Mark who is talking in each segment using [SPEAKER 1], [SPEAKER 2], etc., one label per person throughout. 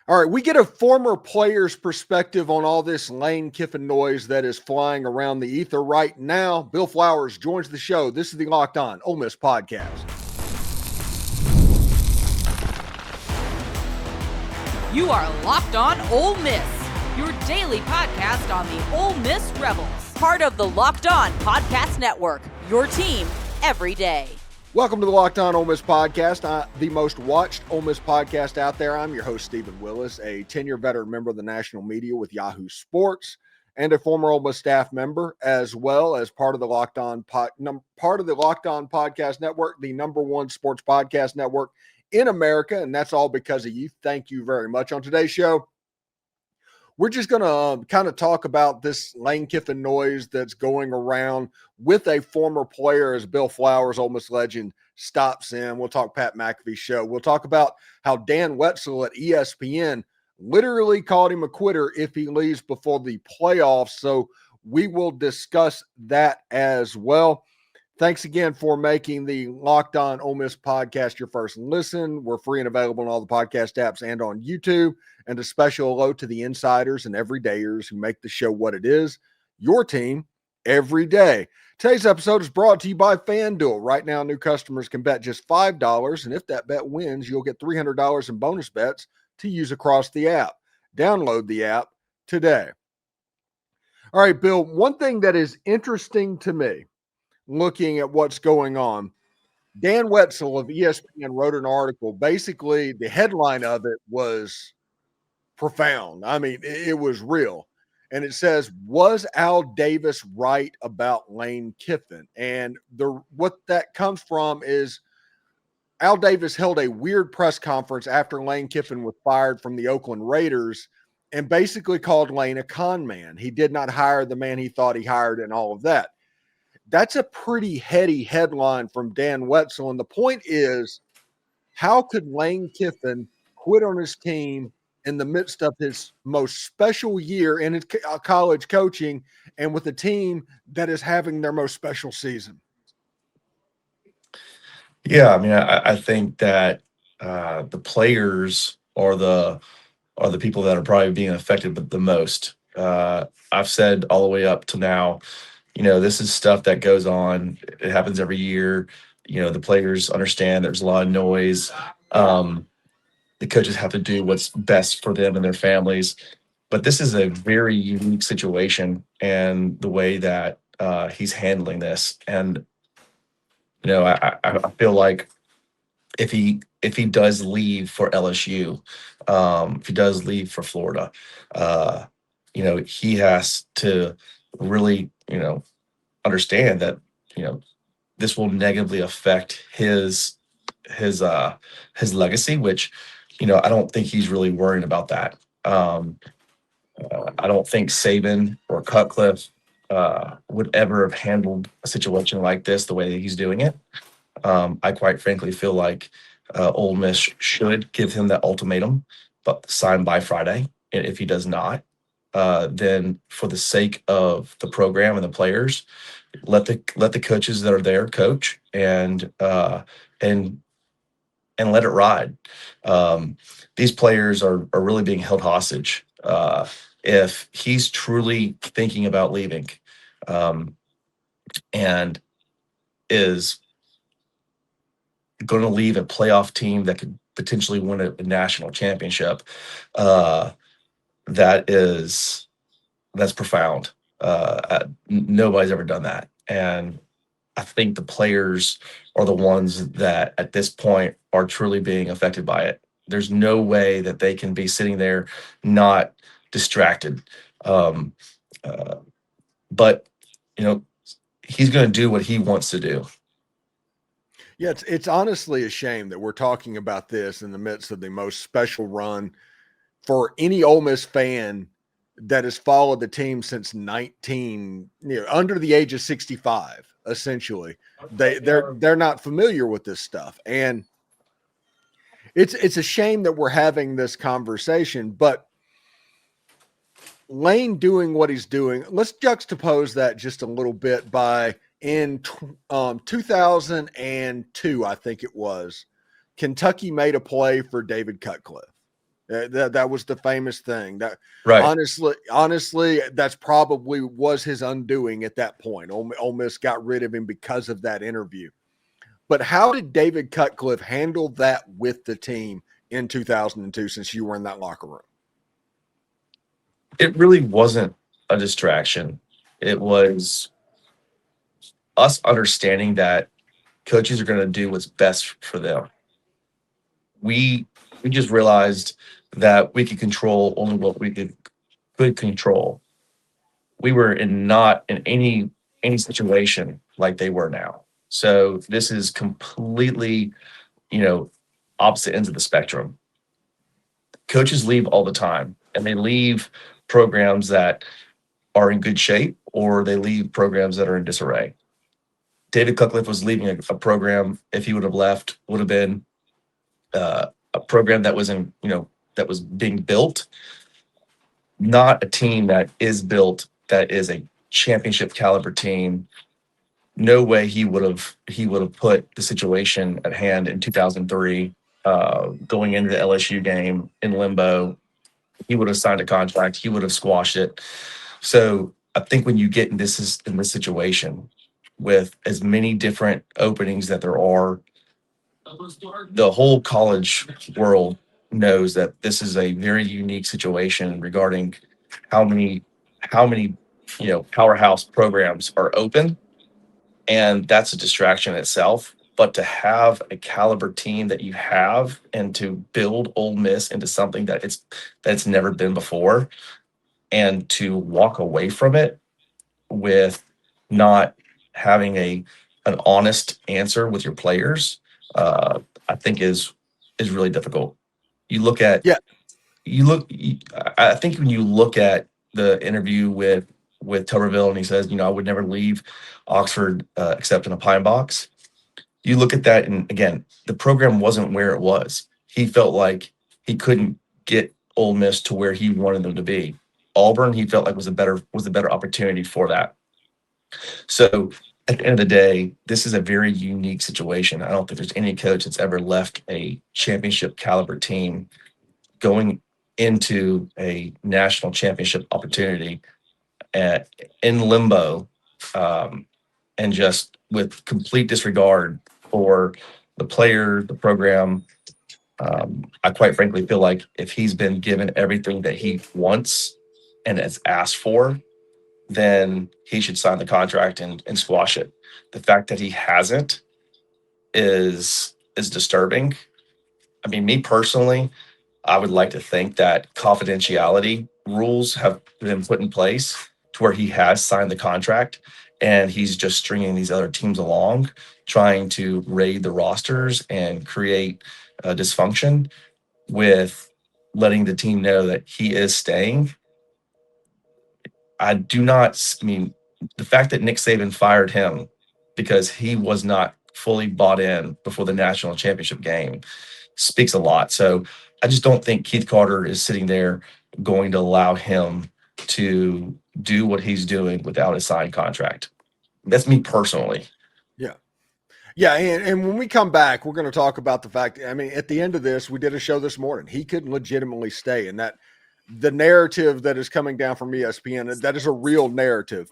[SPEAKER 1] All right, we get a former player's perspective on all this Lane Kiffin noise that is flying around the ether right now. Bill Flowers joins the show. This is the Locked On Ole Miss podcast.
[SPEAKER 2] You are Locked On Ole Miss, your daily podcast on the Ole Miss Rebels. Part of the Locked On Podcast Network, your team every day.
[SPEAKER 1] Welcome to the Locked On Ole Miss podcast, the most watched Ole Miss podcast out there. I'm your host, Stephen Willis, a 10-year veteran member of the national media with Yahoo Sports, and a former Ole Miss staff member, as well as part of the Locked On Podcast Network, the number one sports podcast network in America, and that's all because of you. Thank you very much. On today's show, we're just going to kind of talk about this Lane Kiffin noise that's going around with a former player as Bill Flowers, Ole Miss legend, stops in. We'll talk Pat McAfee's show. We'll talk about how Dan Wetzel at ESPN literally called him a quitter if he leaves before the playoffs. So we will discuss that as well. Thanks again for making the Locked On Ole Miss podcast your first listen. We're free and available on all the podcast apps and on YouTube. And a special hello to the insiders and everydayers who make the show what it is, your team every day. Today's episode is brought to you by FanDuel. Right now, new customers can bet just $5, and if that bet wins, you'll get $300 in bonus bets to use across the app. Download the app today. All right, Bill, one thing that is interesting to me, looking at what's going on, Dan Wetzel of ESPN wrote an article. Basically, the headline of it was profound. I mean, it was real. And it says, was Al Davis right about Lane Kiffin? And what that comes from is Al Davis held a weird press conference after Lane Kiffin was fired from the Oakland Raiders and basically called Lane a con man. He did not hire the man he thought he hired and all of that. That's a pretty heady headline from Dan Wetzel. And the point is, how could Lane Kiffin quit on his team in the midst of his most special year in his college coaching and with a team that is having their most special season?
[SPEAKER 3] Yeah, I mean, I think that the players are the people that are probably being affected the most. I've said all the way up to now, this is stuff that goes on. It happens every year. The players understand there's a lot of noise. The coaches have to do what's best for them and their families. But this is a very unique situation, and the way that he's handling this. And, I feel like if he does leave for LSU, if he does leave for Florida, he has to really, understand that, this will negatively affect his legacy, which, I don't think he's really worried about that. I don't think Saban or Cutcliffe would ever have handled a situation like this the way that he's doing it. I quite frankly feel like Ole Miss should give him that ultimatum, but sign by Friday. And if he does not, then for the sake of the program and the players, let the coaches that are there coach and let it ride. These players are really being held hostage. If he's truly thinking about leaving, and is going to leave a playoff team that could potentially win a national championship, that's profound. Nobody's ever done that. And I think the players are the ones that at this point are truly being affected by it. There's no way that they can be sitting there not distracted. But, he's going to do what he wants to do.
[SPEAKER 1] Yeah, it's honestly a shame that we're talking about this in the midst of the most special run for any Ole Miss fan that has followed the team since under the age of 65, essentially. They're not familiar with this stuff. And it's a shame that we're having this conversation, but Lane doing what he's doing, let's juxtapose that just a little bit by in 2002, I think it was, Kentucky made a play for David Cutcliffe. That was the famous thing. That
[SPEAKER 3] Right.
[SPEAKER 1] honestly, that's probably was his undoing at that point. Ole Miss got rid of him because of that interview. But how did David Cutcliffe handle that with the team in 2002 since you were in that locker room?
[SPEAKER 3] It really wasn't a distraction. It was us understanding that coaches are going to do what's best for them. We just realized that we could control only what we could control. We were not in any situation like they were now. So this is completely, opposite ends of the spectrum. Coaches leave all the time, and they leave programs that are in good shape, or they leave programs that are in disarray. David Cutcliffe was leaving a program. If he would have left, would have been a program that was that was being built, not a team that is built, that is a championship caliber team. No way he would have put the situation at hand in 2003, going into the LSU game in limbo. He would have signed a contract. He would have squashed it. So I think when you get in this situation with as many different openings that there are, the whole college world knows that this is a very unique situation regarding how many powerhouse programs are open, and that's a distraction in itself. But to have a caliber team that you have, and to build Ole Miss into something that's never been before, and to walk away from it with not having an honest answer with your players, I think is really difficult. You look at
[SPEAKER 1] Yeah.
[SPEAKER 3] I think when you look at the interview with Tuberville, and he says, I would never leave Oxford except in a pine box. You look at that, and again, the program wasn't where it was. He felt like he couldn't get Ole Miss to where he wanted them to be. Auburn, he felt like was a better opportunity for that. So at the end of the day, this is a very unique situation. I don't think there's any coach that's ever left a championship caliber team going into a national championship opportunity in limbo, and just with complete disregard for the player, the program. I quite frankly feel like if he's been given everything that he wants and has asked for, then he should sign the contract and squash it. The fact that he hasn't is disturbing. I mean, me personally, I would like to think that confidentiality rules have been put in place to where he has signed the contract, and he's just stringing these other teams along, trying to raid the rosters and create dysfunction with letting the team know that he is staying. I mean, the fact that Nick Saban fired him because he was not fully bought in before the national championship game speaks a lot. So I just don't think Keith Carter is sitting there going to allow him to do what he's doing without a signed contract. That's me personally.
[SPEAKER 1] Yeah. Yeah. And when we come back, we're going to talk about the fact, I mean, at the end of this, we did a show this morning. He couldn't legitimately stay. And that the narrative that is coming down from ESPN, that is a real narrative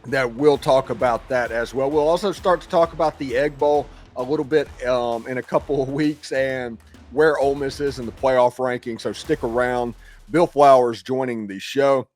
[SPEAKER 1] that we'll talk about that as well. We'll also start to talk about the Egg Bowl a little bit in a couple of weeks and where Ole Miss is in the playoff ranking. So stick around. Bill Flowers joining the show.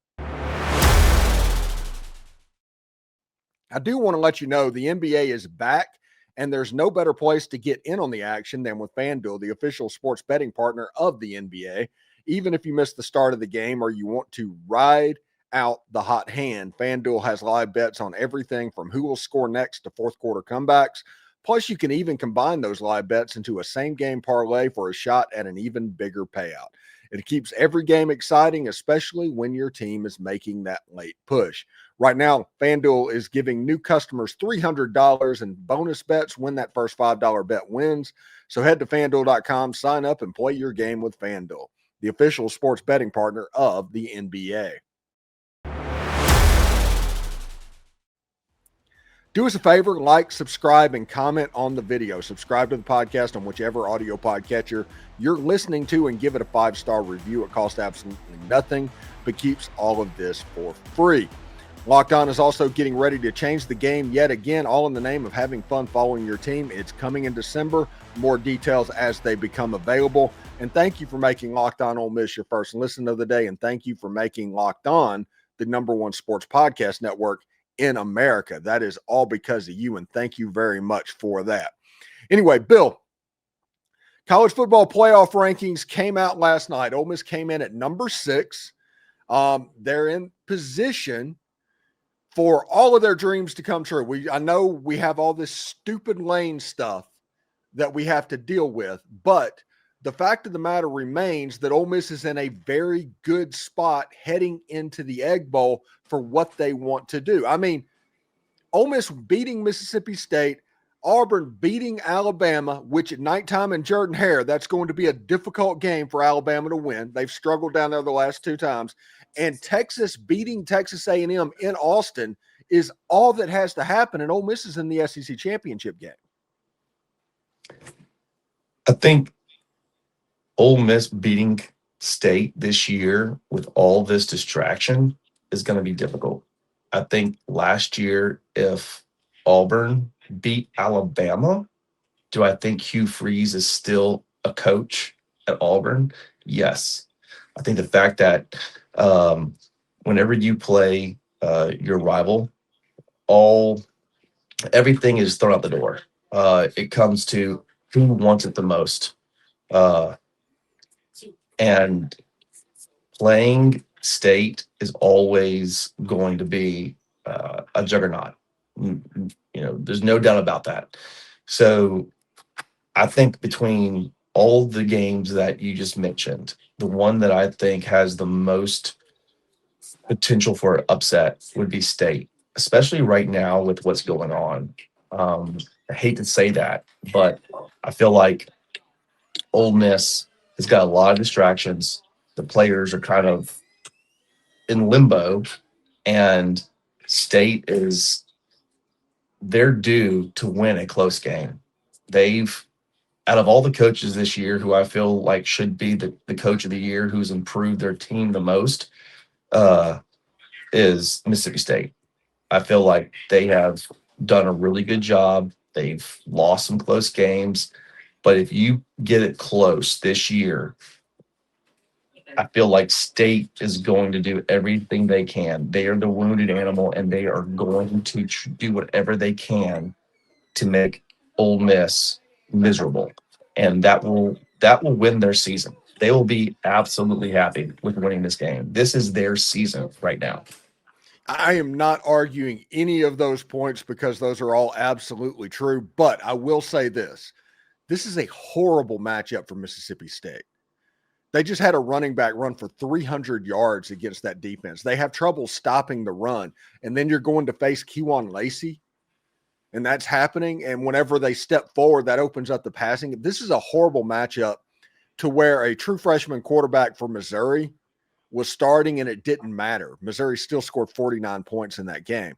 [SPEAKER 1] I do want to let you know the NBA is back, and there's no better place to get in on the action than with FanDuel, the official sports betting partner of the NBA. Even if you missed the start of the game or you want to ride out the hot hand, FanDuel has live bets on everything from who will score next to fourth quarter comebacks. Plus, you can even combine those live bets into a same-game parlay for a shot at an even bigger payout. It keeps every game exciting, especially when your team is making that late push. Right now, FanDuel is giving new customers $300 in bonus bets when that first $5 bet wins. So head to FanDuel.com, sign up, and play your game with FanDuel, the official sports betting partner of the NBA. Do us a favor, like, subscribe, and comment on the video. Subscribe to the podcast on whichever audio podcatcher you're listening to and give it a 5-star review. It costs absolutely nothing, but keeps all of this for free. Locked On is also getting ready to change the game yet again, all in the name of having fun following your team. It's coming in December. More details as they become available. And thank you for making Locked On Ole Miss your first listen of the day. And thank you for making Locked On the #1 sports podcast network in America. That is all because of you, and thank you very much for that. Anyway, Bill, college football playoff rankings came out last night. Ole Miss came in at number 6. They're in position for all of their dreams to come true. I know we have all this stupid Lane stuff that we have to deal with, but the fact of the matter remains that Ole Miss is in a very good spot heading into the Egg Bowl for what they want to do. I mean, Ole Miss beating Mississippi State, Auburn beating Alabama, which at nighttime in Jordan-Hare, that's going to be a difficult game for Alabama to win. They've struggled down there the last 2 times. And Texas beating Texas A&M in Austin is all that has to happen, and Ole Miss is in the SEC championship game.
[SPEAKER 3] I think Ole Miss beating State this year with all this distraction is going to be difficult. I think last year, if Auburn beat Alabama, do I think Hugh Freeze is still a coach at Auburn? Yes. I think the fact that whenever you play your rival, everything is thrown out the door. It comes to who wants it the most. And playing State is always going to be a juggernaut. There's no doubt about that. So I think between all the games that you just mentioned, the one that I think has the most potential for upset would be State, especially right now with what's going on. I hate to say that, but I feel like Ole Miss has got a lot of distractions. The players are kind of in limbo, and State they're due to win a close game. Out of all the coaches this year who I feel like should be the coach of the year, who's improved their team the most, is Mississippi State. I feel like they have done a really good job. They've lost some close games, but if you get it close this year, I feel like State is going to do everything they can. They are the wounded animal, and they are going to do whatever they can to make Ole Miss miserable, and that will win their season. They will be absolutely happy with winning this game. This is their season right now.
[SPEAKER 1] I am not arguing any of those points because those are all absolutely true, but I will say this. This is a horrible matchup for Mississippi State. They just had a running back run for 300 yards against that defense. They have trouble stopping the run, and then you're going to face Kewan Lacey, and that's happening, and whenever they step forward, that opens up the passing. This is a horrible matchup to where a true freshman quarterback for Missouri was starting, and it didn't matter. Missouri still scored 49 points in that game.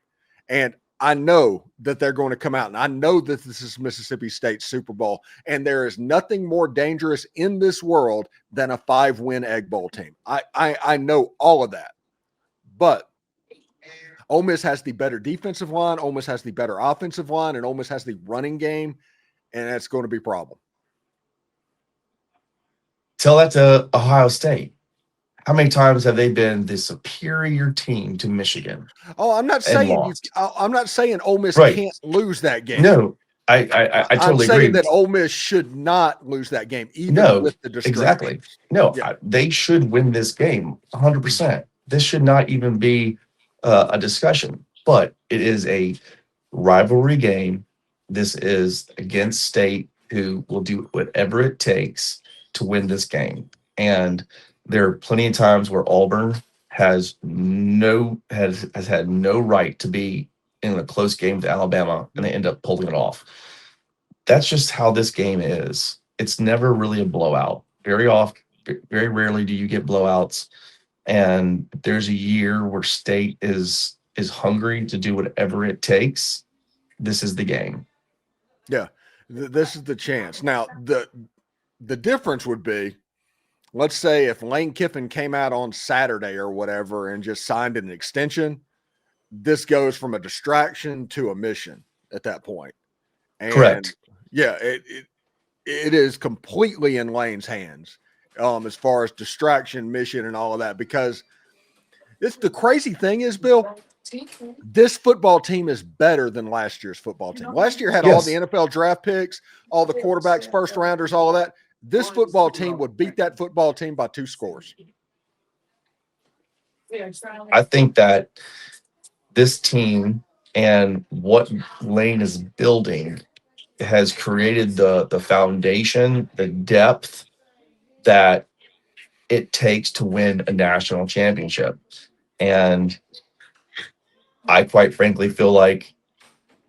[SPEAKER 1] And I know that they're going to come out, and I know that this is Mississippi State's Super Bowl, and there is nothing more dangerous in this world than a 5-win Egg Bowl team. I know all of that. But Ole Miss has the better defensive line, Ole Miss has the better offensive line, and Ole Miss has the running game, and that's going to be a problem.
[SPEAKER 3] Tell that to Ohio State. How many times have they been the superior team to Michigan?
[SPEAKER 1] Oh, I'm not saying Ole Miss can't lose that game.
[SPEAKER 3] No, I totally agree.
[SPEAKER 1] I'm saying that Ole Miss should not lose that game, even with the distraction.
[SPEAKER 3] Exactly. No, yeah. They should win this game 100%. This should not even be a discussion, but it is a rivalry game. This is against State, who will do whatever it takes to win this game. And there are plenty of times where Auburn has had no right to be in a close game to Alabama, and they end up pulling it off. That's just how this game is. It's never really a blowout. Very rarely do you get blowouts. And there's a year where State is hungry to do whatever it takes. this is the game.
[SPEAKER 1] Yeah, this is the chance. Now, the difference would be, let's say if Lane Kiffin came out on Saturday or whatever and just signed an extension, this goes from a distraction to a mission at that point. And
[SPEAKER 3] Correct.
[SPEAKER 1] yeah, it is completely in Lane's hands as far as distraction, mission, and all of that. Because it's the crazy thing is, Bill, this football team is better than last year's football team. Last year had all the NFL draft picks, all the quarterbacks, first rounders, all of that. This football team would beat that football team by 2 scores.
[SPEAKER 3] I think that this team and what Lane is building has created the foundation, the depth that it takes to win a national championship. And I quite frankly feel like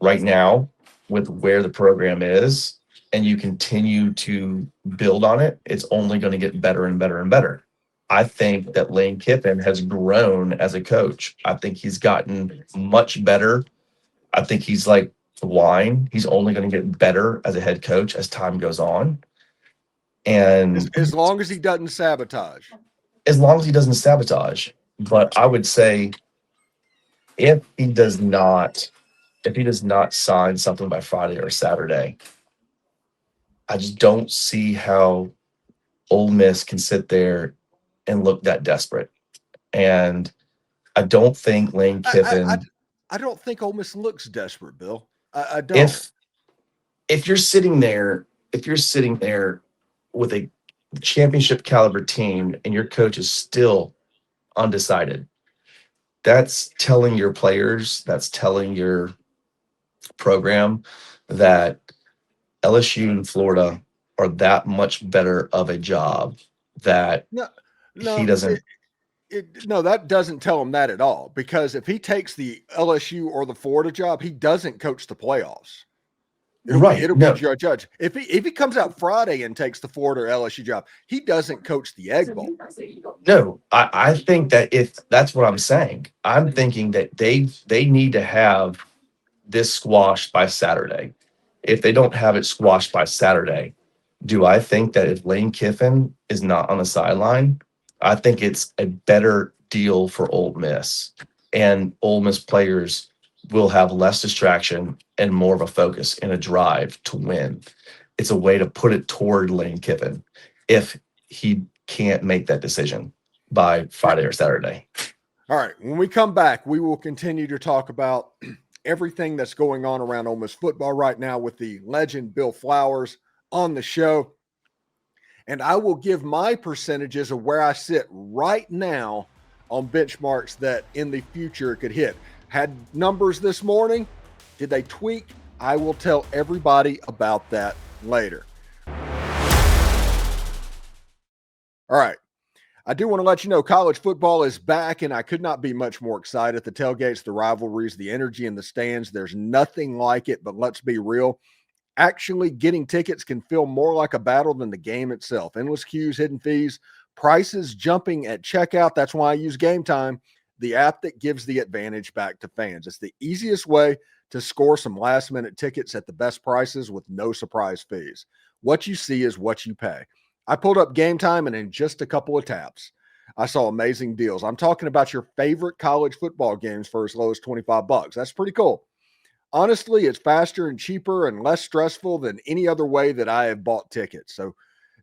[SPEAKER 3] right now, with where the program is, and you continue to build on it, it's only going to get better and better and better. I think that Lane Kiffin has grown as a coach. I think he's gotten much better. I think he's like wine. He's only going to get better as a head coach as time goes on. And
[SPEAKER 1] as long as he doesn't sabotage.
[SPEAKER 3] As long as he doesn't sabotage. But I would say if he does not sign something by Friday or Saturday, I just don't see how Ole Miss can sit there and look that desperate. And I don't think Lane Kiffin.
[SPEAKER 1] I don't think Ole Miss looks desperate, Bill. I don't.
[SPEAKER 3] If you're sitting there with a championship caliber team and your coach is still undecided, that's telling your players, that's telling your program that LSU and Florida are that much better of a job that he doesn't.
[SPEAKER 1] No, that doesn't tell him that at all. Because if he takes the LSU or the Florida job, he doesn't coach the playoffs. It'll be judge. If he comes out Friday and takes the Florida or LSU job, he doesn't coach the Egg Bowl.
[SPEAKER 3] No, I think that if that's what I'm saying, I'm thinking that they need to have this squashed by Saturday. If they don't have it squashed by Saturday, do I think that if Lane Kiffin is not on the sideline, I think it's a better deal for Ole Miss, and Ole Miss players will have less distraction and more of a focus and a drive to win. It's a way to put it toward Lane Kiffin if he can't make that decision by Friday or Saturday.
[SPEAKER 1] All right. When we come back, we will continue to talk about everything that's going on around Ole Miss football right now with the legend Bill Flowers on the show. And I will give my percentages of where I sit right now on benchmarks that in the future could hit. Had numbers this morning. Did they tweak? I will tell everybody about that later. All right. I do want to let you know college football is back, and I could not be much more excited. The tailgates, the rivalries, the energy in the stands, there's nothing like it, but let's be real. Actually getting tickets can feel more like a battle than the game itself. Endless queues, hidden fees, prices jumping at checkout. That's why I use Game Time, the app that gives the advantage back to fans. It's the easiest way to score some last-minute tickets at the best prices with no surprise fees. What you see is what you pay. I pulled up Game Time, and in just a couple of taps, I saw amazing deals. I'm talking about your favorite college football games for as low as $25. That's pretty cool. Honestly, it's faster and cheaper and less stressful than any other way that I have bought tickets. So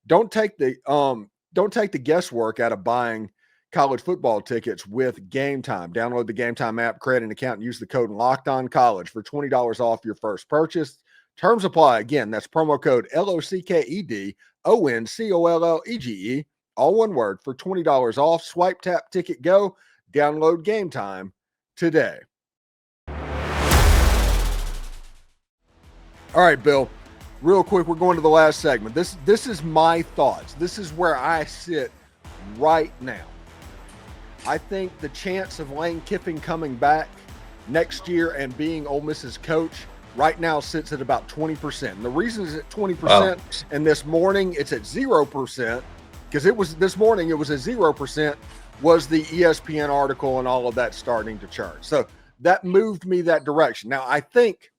[SPEAKER 1] don't take the guesswork out of buying college football tickets with Game Time. Download the Game Time app, create an account, and use the code LOCKEDONCollege for $20 off your first purchase. Terms apply. Again, that's promo code LOCKEDONCOLLEGE, all one word, for $20 off. Swipe, tap, ticket, go. Download Game Time today. All right, Bill, real quick, we're going to the last segment. This is my thoughts. This is where I sit right now. I think the chance of Lane Kiffin coming back next year and being Ole Miss's coach right now sits at about 20%. And the reason it's at 20%, and this morning it's at 0%, because this morning it was at 0%, was the ESPN article and all of that starting to chart. So that moved me that direction. Now, I think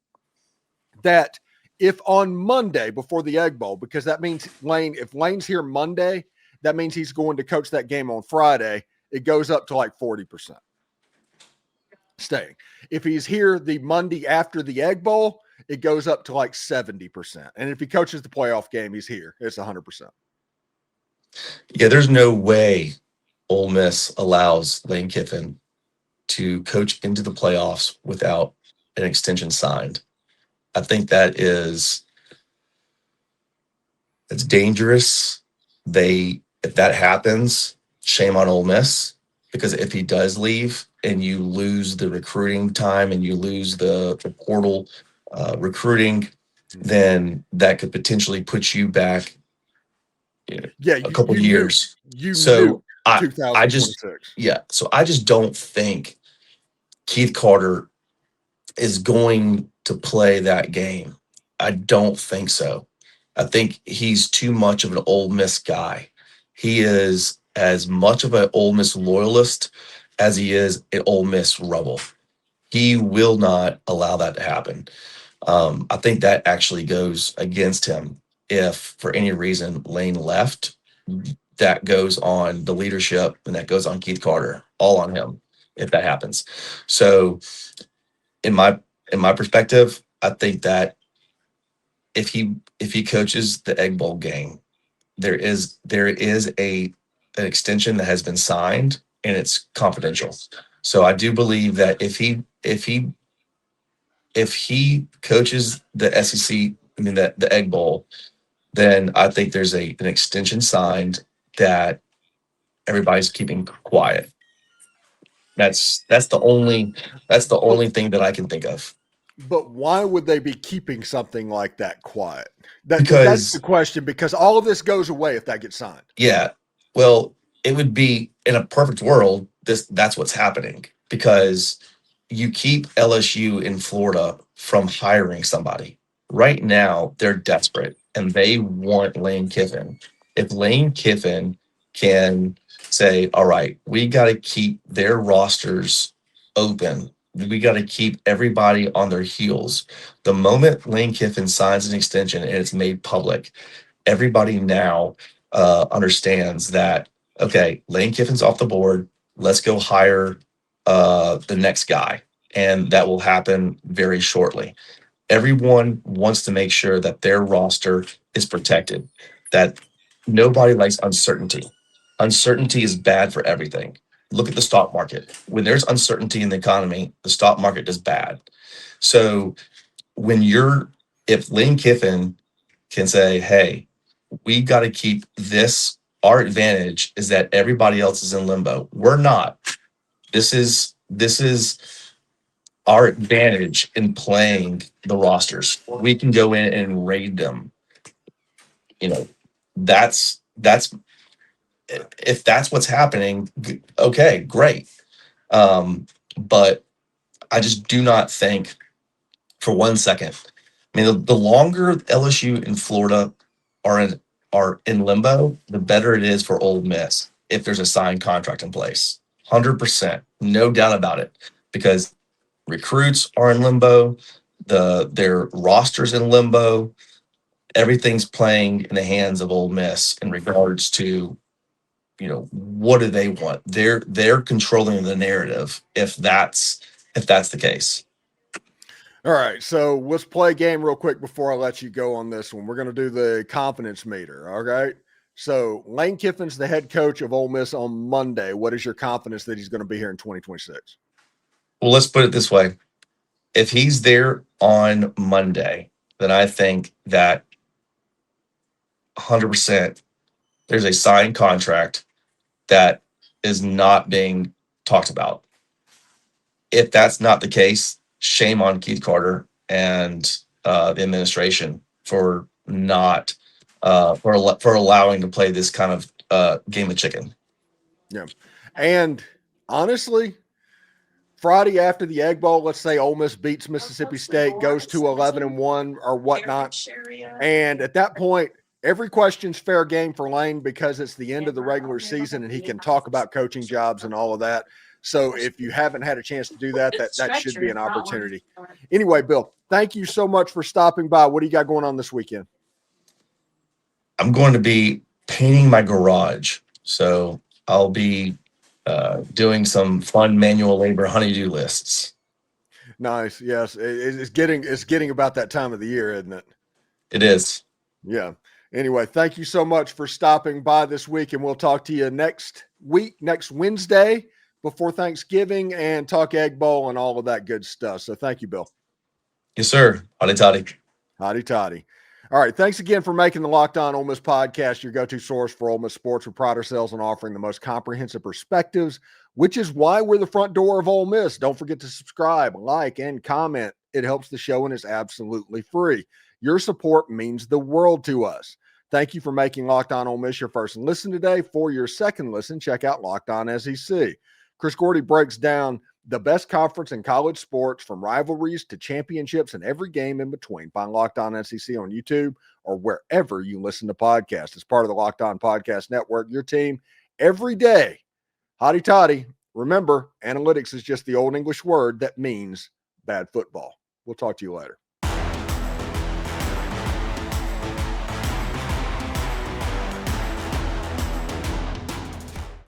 [SPEAKER 1] that if on Monday before the Egg Bowl, because that means if Lane's here Monday, that means he's going to coach that game on Friday. It goes up to like 40% staying. If he's here the Monday after the Egg Bowl, it goes up to like 70%. And if he coaches the playoff game, he's here. It's 100%.
[SPEAKER 3] Yeah, there's no way Ole Miss allows Lane Kiffin to coach into the playoffs without an extension signed. I think it's dangerous. If that happens, shame on Ole Miss, because if he does leave and you lose the recruiting time and you lose the portal recruiting, then that could potentially put you back a couple years. So I just, so I just don't think Keith Carter is going to play that game. I don't think so. I think he's too much of an Ole Miss guy. He is as much of an Ole Miss loyalist as he is an Ole Miss rebel. He will not allow that to happen. I think that actually goes against him. If for any reason Lane left, that goes on the leadership and that goes on Keith Carter, all on him if that happens. So in my perspective, I think that if he coaches the Egg Bowl game, there is an extension that has been signed and it's confidential. So I do believe that if he coaches the SEC, the Egg Bowl, then I think there's an extension signed that everybody's keeping quiet. That's the only thing that I can think of.
[SPEAKER 1] But why would they be keeping something like that quiet? That's the question, because all of this goes away if that gets signed.
[SPEAKER 3] Yeah. Well, it would be, in a perfect world, that's what's happening, because you keep LSU in Florida from hiring somebody. Right now, they're desperate and they want Lane Kiffin. If Lane Kiffin can say, all right, we got to keep their rosters open, we got to keep everybody on their heels. The moment Lane Kiffin signs an extension and it's made public, everybody now understands that, okay, Lane Kiffin's off the board. Let's go hire the next guy. And that will happen very shortly. Everyone wants to make sure that their roster is protected, that nobody likes uncertainty. Uncertainty is bad for everything. Look at the stock market. When there's uncertainty in the economy, the stock market does bad. So if Lane Kiffin can say, hey, we got to keep this, our advantage is that everybody else is in limbo. We're not. This is our advantage in playing the rosters. We can go in and raid them. That's if that's what's happening, okay, great. But I just do not think for 1 second. The longer LSU and Florida are in limbo, the better it is for Ole Miss if there's a signed contract in place. 100%, no doubt about it, because recruits are in limbo, their rosters in limbo. Everything's playing in the hands of Ole Miss in regards to, what do they want? They're controlling the narrative if that's the case.
[SPEAKER 1] All right, so let's play a game real quick before I let you go on this one. We're going to do the confidence meter, all right? So Lane Kiffin's the head coach of Ole Miss on Monday. What is your confidence that he's going to be here in 2026?
[SPEAKER 3] Well, let's put it this way. If he's there on Monday, then I think that 100% there's a signed contract that is not being talked about. If that's not the case, shame on Keith Carter and the administration for not for allowing to play this kind of game of chicken.
[SPEAKER 1] Yeah, and honestly, Friday after the Egg Bowl, let's say Ole Miss beats Mississippi State, goes to 11-1 or whatnot, and at that point, every question's fair game for Lane because it's the end of the regular season and he can talk about coaching jobs and all of that. So if you haven't had a chance to do that, that should be an opportunity. Anyway, Bill, thank you so much for stopping by. What do you got going on this weekend?
[SPEAKER 3] I'm going to be painting my garage. So I'll be doing some fun manual labor honeydew lists.
[SPEAKER 1] Nice. Yes. It's getting about that time of the year, isn't it?
[SPEAKER 3] It is.
[SPEAKER 1] Yeah. Anyway, thank you so much for stopping by this week, and we'll talk to you next week, next Wednesday before Thanksgiving, and talk Egg Bowl and all of that good stuff. So thank you, Bill.
[SPEAKER 3] Yes, sir. Hotty toddy.
[SPEAKER 1] Hotty toddy. All right. Thanks again for making the Locked On Ole Miss podcast your go-to source for Ole Miss sports. We pride ourselves on offering the most comprehensive perspectives, which is why we're the front door of Ole Miss. Don't forget to subscribe, like, and comment. It helps the show and is absolutely free. Your support means the world to us. Thank you for making Locked On Ole Miss your first listen today. For your second listen, check out Locked On SEC. Chris Gordy breaks down the best conference in college sports, from rivalries to championships and every game in between. Find Locked On SEC on YouTube or wherever you listen to podcasts. As part of the Locked On Podcast Network, your team every day. Hotty toddy. Remember, analytics is just the old English word that means bad football. We'll talk to you later.